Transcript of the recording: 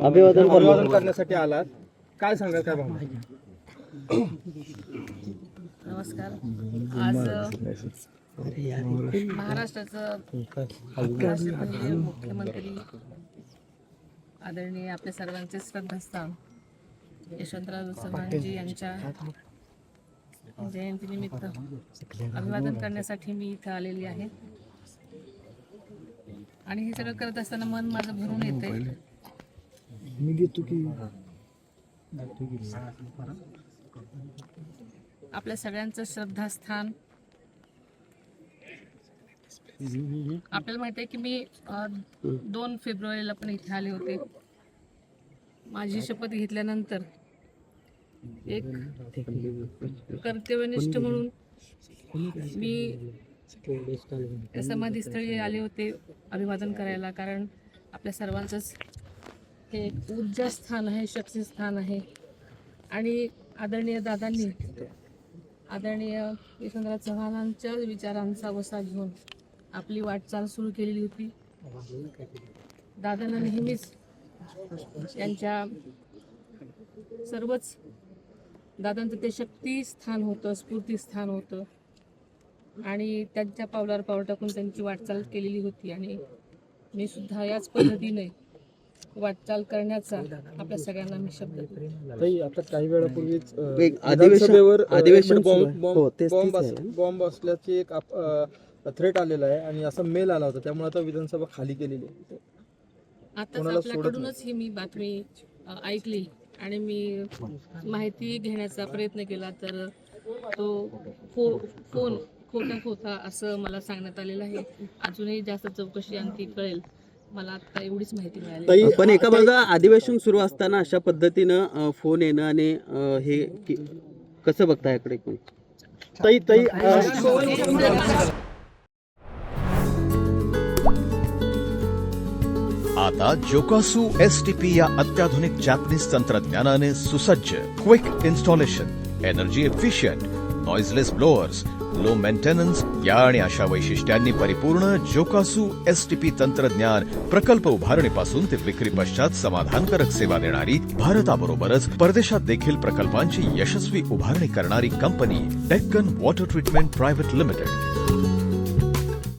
अभिवादन करण्यासाठी आलात, काय सांगाल, काय भावना? नमस्कार. आज महाराष्ट्राचं राष्ट्रपती मुख्यमंत्री आदरणीय आपल्या सर्वांचे श्रद्धास्थान यशवंतराव चव्हाणजी यांच्या जयंतीनिमित्त अभिवादन करण्यासाठी मी इथं आलेली आहे. आणि हे सगळं करत असताना मन माझं भरून येतंय. आपल्या सगळ्यांचं श्रद्धास्थान. आपल्याला माहिती आहे की मी 2 फेब्रुवारीला पण इथे आले होते. माझी शपथ घेतल्यानंतर एक कर्तव्यनिष्ठ म्हणून मी समाधीस्थळी आले होते अभिवादन करायला. कारण आपल्या सर्वांचंच हे एक ऊर्जा स्थान आहे, शक्ती स्थान आहे. आणि आदरणीय दादांनी आदरणीय यशवंतराव चव्हाणांच्या विचारांचा वसा घेऊन आपली वाटचाल सुरू केलेली होती. दादांना नेहमीच यांच्या सर्वच दादांचं ते शक्ती स्थान होतं, स्फूर्ती स्थान होतं. आणि त्यांच्या पावलावर पाऊल टाकून त्यांची वाटचाल केलेली होती. आणि मी सुद्धा याच पद्धतीने वाटचाल करण्याचा आपल्या सगळ्यांना मी शब्द देतो. आता काही वेळापूर्वीच अधिवेशन बॉम्ब असल्याची एक थ्रेट आलेला आहे आणि असा मेल आला होता, त्यामुळे आता विधानसभा खाली केलेली आहे. आता आपल्याकडूनच ही मी बातमी ऐकली आणि मी माहिती घेण्याचा प्रयत्न केला, तर तो फोन खोटा होता असं मला सांगण्यात आलेलं आहे. अजूनही जास्त चौकशी आणखी कळेल. मला आता एवढीच माहिती मिळाली. पण एका बाजूला अधिवेशन सुरू असताना अशा पद्धतीनं फोन येणं आणि हे कसं बघता याकडे कोण? आता जोकासू STP या अत्याधुनिक जॅपनीज तंत्रज्ञानाने सुसज्ज, quick installation, energy efficient, noiseless blowers, low maintenance या आणि अशा वैशिष्ट्यांनी परिपूर्ण जोकासू STP तंत्रज्ञान प्रकल्प उभारणीपासून ते विक्री पश्चात समाधानकारक सेवा देणारी, भारताबरोबरच परदेशात देखील प्रकल्पांची यशस्वी उभारणी करणारी company Deccan water treatment private limited.